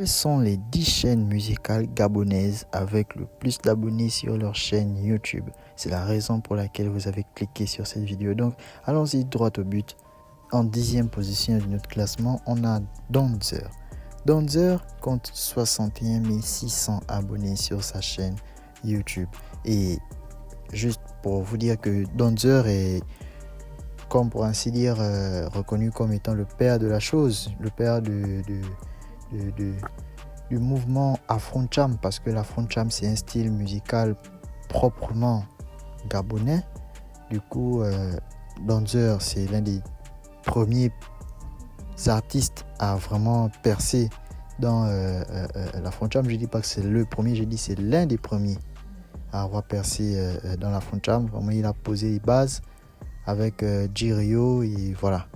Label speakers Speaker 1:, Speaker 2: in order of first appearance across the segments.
Speaker 1: Quelles sont les 10 chaînes musicales gabonaises avec le plus d'abonnés sur leur chaîne YouTube? C'est la raison pour laquelle vous avez cliqué sur cette vidéo. Donc, allons-y droit au but. En 10e position de notre classement, on a Donzer. Donzer compte 61 600 abonnés sur sa chaîne YouTube. Et juste pour vous dire que Donzer est, comme pour ainsi dire, reconnu comme étant le père de la chose, le père du mouvement Afrocham, parce que l'Afrocham c'est un style musical proprement gabonais. Du coup, Donzer c'est l'un des premiers artistes à vraiment percer dans l'Afrocham. Je dis pas que c'est le premier, je dis c'est l'un des premiers à avoir percé dans l'Afrocham. Vraiment, il a posé les bases avec Jirio et voilà.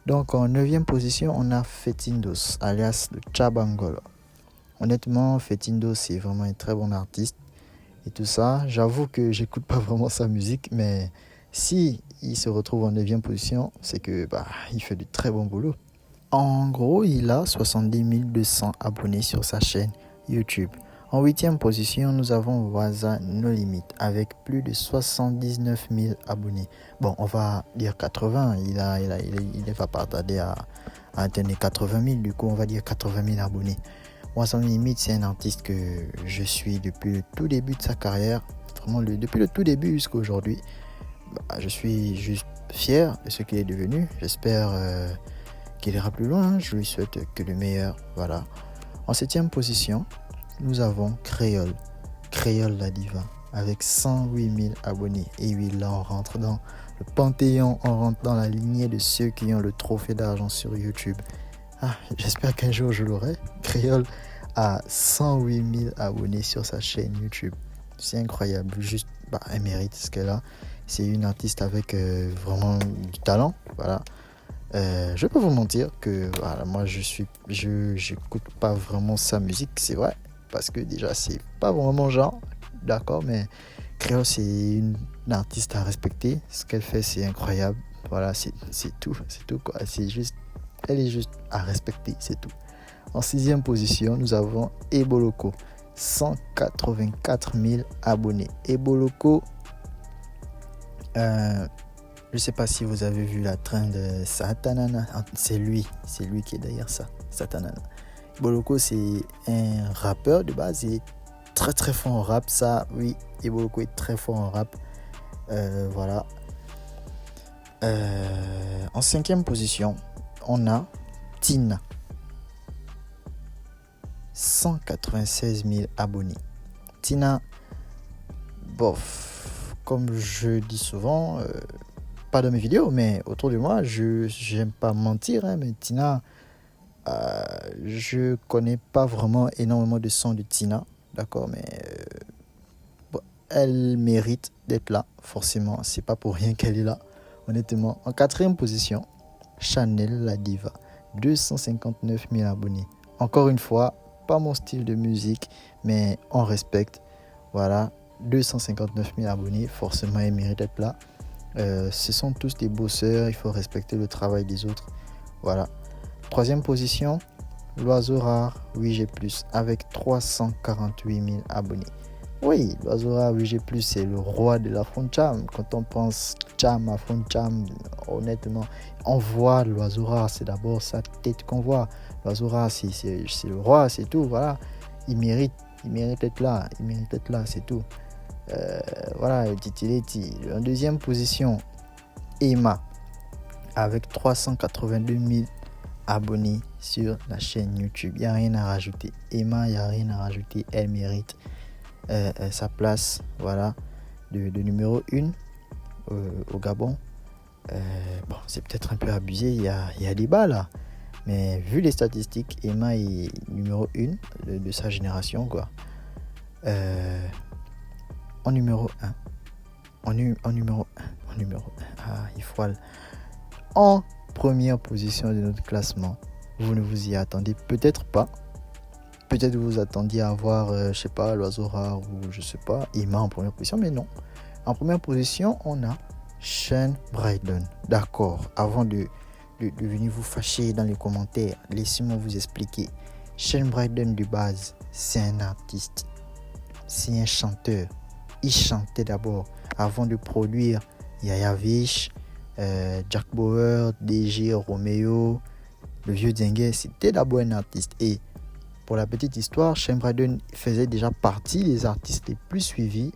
Speaker 1: Donc en 9e position, on a Fetindos, alias le Chabangolo. Honnêtement, Fetindos, c'est vraiment un très bon artiste et tout ça. J'avoue que j'écoute pas vraiment sa musique, mais si il se retrouve en 9e position, c'est que il fait du très bon boulot. En gros, il a 70 200 abonnés sur sa chaîne YouTube. En 8e position, nous avons Waza No Limit avec plus de 79 000 abonnés. Bon, on va dire 80, il ne va pas tarder à atteindre 80 000, du coup on va dire 80 000 abonnés. Waza No Limit, c'est un artiste que je suis depuis le tout début de sa carrière, vraiment depuis le tout début jusqu'à aujourd'hui. Je suis juste fier de ce qu'il est devenu, j'espère qu'il ira plus loin, je lui souhaite que le meilleur, voilà. En 7e position, nous avons Créole la diva, avec 108 000 abonnés. Et oui, là, on rentre dans le panthéon, on rentre dans la lignée de ceux qui ont le trophée d'argent sur YouTube. J'espère qu'un jour je l'aurai. Créole a 108 000 abonnés sur sa chaîne YouTube. C'est incroyable, juste, elle mérite ce qu'elle a. C'est une artiste avec vraiment du talent, voilà. Je vais pas vous mentir que moi j'écoute pas vraiment sa musique, c'est vrai, parce que déjà c'est pas vraiment mon genre, d'accord, mais Créole c'est une artiste à respecter, ce qu'elle fait c'est incroyable, voilà, c'est tout quoi, elle est juste à respecter, c'est tout. En 6e position, nous avons Eboloko, 184 000 abonnés. Eboloko, je sais pas si vous avez vu la trend de Satanana. C'est lui qui est derrière ça, Satanana. Eboloko, c'est un rappeur de base. Il est très très fort en rap. Ça, oui, Eboloko est très fort en rap. Voilà. En 5e position, on a Tina. 196 000 abonnés. Tina, bof, comme je dis souvent, pas dans mes vidéos, mais autour de moi, j'aime pas mentir, mais Tina, je connais pas vraiment énormément de sons de Tina, d'accord, mais elle mérite d'être là, forcément, c'est pas pour rien qu'elle est là, honnêtement. En 4e position, Chanel la diva, 259 000 abonnés. Encore une fois, pas mon style de musique, mais on respecte, voilà, 259 000 abonnés, forcément elle mérite d'être là. Ce sont tous des bosseurs, il faut respecter le travail des autres. Voilà. 3e position, l'oiseau rare 8G+, avec 348 000 abonnés. Oui, l'oiseau rare 8G+, c'est le roi de l'Afrocham. Quand on pense Cham, Afrocham, honnêtement, on voit l'oiseau rare, c'est d'abord sa tête qu'on voit. L'oiseau rare, c'est le roi, c'est tout, voilà. Il mérite d'être là, c'est tout. Voilà, Titileti. En 2e position, Emma avec 382 000 abonnés sur la chaîne YouTube. Il n'y a rien à rajouter. Emma, il n'y a rien à rajouter. Elle mérite sa place, voilà, de numéro 1 au Gabon. C'est peut-être un peu abusé, il y a débat là. Mais vu les statistiques, Emma est numéro 1 de sa génération, quoi. En numéro 1. Il faut aller. En première position de notre classement, vous ne vous y attendez peut-être pas. Peut-être vous attendiez à voir, je sais pas, l'oiseau rare ou je sais pas, Emma en première position, mais non. En première position, on a Sean Brydon. D'accord, avant de venir vous fâcher dans les commentaires, laissez-moi vous expliquer. Shane Bryden de base, c'est un artiste, c'est un chanteur. Il chantait d'abord avant de produire Yaya Vish, Jack Bauer, DG, Romeo, le vieux Dengue. C'était d'abord un artiste. Et pour la petite histoire, Shane Bryden faisait déjà partie des artistes les plus suivis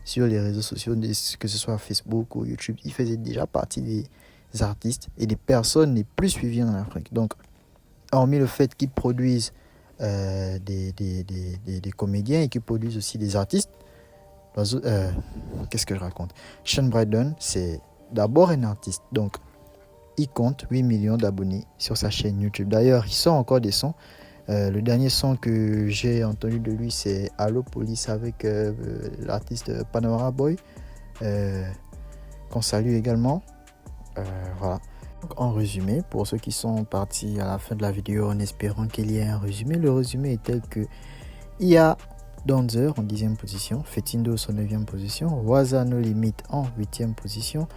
Speaker 1: sur les réseaux sociaux, que ce soit Facebook ou YouTube. Il faisait déjà partie des artistes et des personnes les plus suivies en Afrique. Donc, hormis le fait qu'ils produisent des comédiens et qu'ils produisent aussi des artistes, qu'est-ce que je raconte? Shane Bryden, c'est d'abord un artiste. Donc, il compte 8 millions d'abonnés sur sa chaîne YouTube. D'ailleurs, il sort encore des sons. Le dernier son que j'ai entendu de lui, c'est Allo Police avec l'artiste Panorama Boy, qu'on salue également. Voilà. Donc, en résumé, pour ceux qui sont partis à la fin de la vidéo en espérant qu'il y ait un résumé, le résumé est tel que il y a Danzer en 10e position, Fetindo en 9e position, Waza No Limit en 8e position,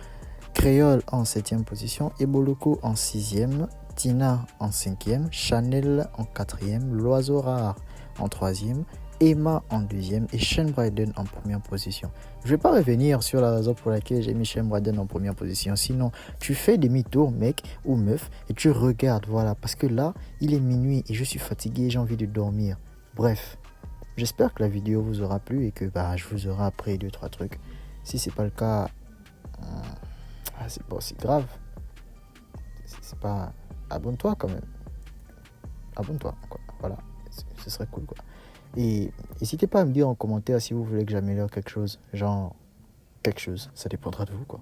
Speaker 1: Créole en 7e position, Eboloko en 6e, Tina en 5e, Chanel en 4e, L'Oiseau Rare en 3e, Emma en 2e et Shane Bryden en première position. Je ne vais pas revenir sur la raison pour laquelle j'ai mis Shane Bryden en première position. Sinon, tu fais demi-tour, mec ou meuf, et tu regardes, voilà. Parce que là, il est minuit et je suis fatigué, j'ai envie de dormir. Bref, j'espère que la vidéo vous aura plu et que je vous aurai appris 2-3 trucs. Si c'est pas le cas, c'est pas aussi grave. C'est pas... Abonne-toi quand même. Abonne-toi, quoi. Voilà, ce serait cool, quoi. Et n'hésitez pas à me dire en commentaire si vous voulez que j'améliore quelque chose. Genre, quelque chose. Ça dépendra de vous, quoi.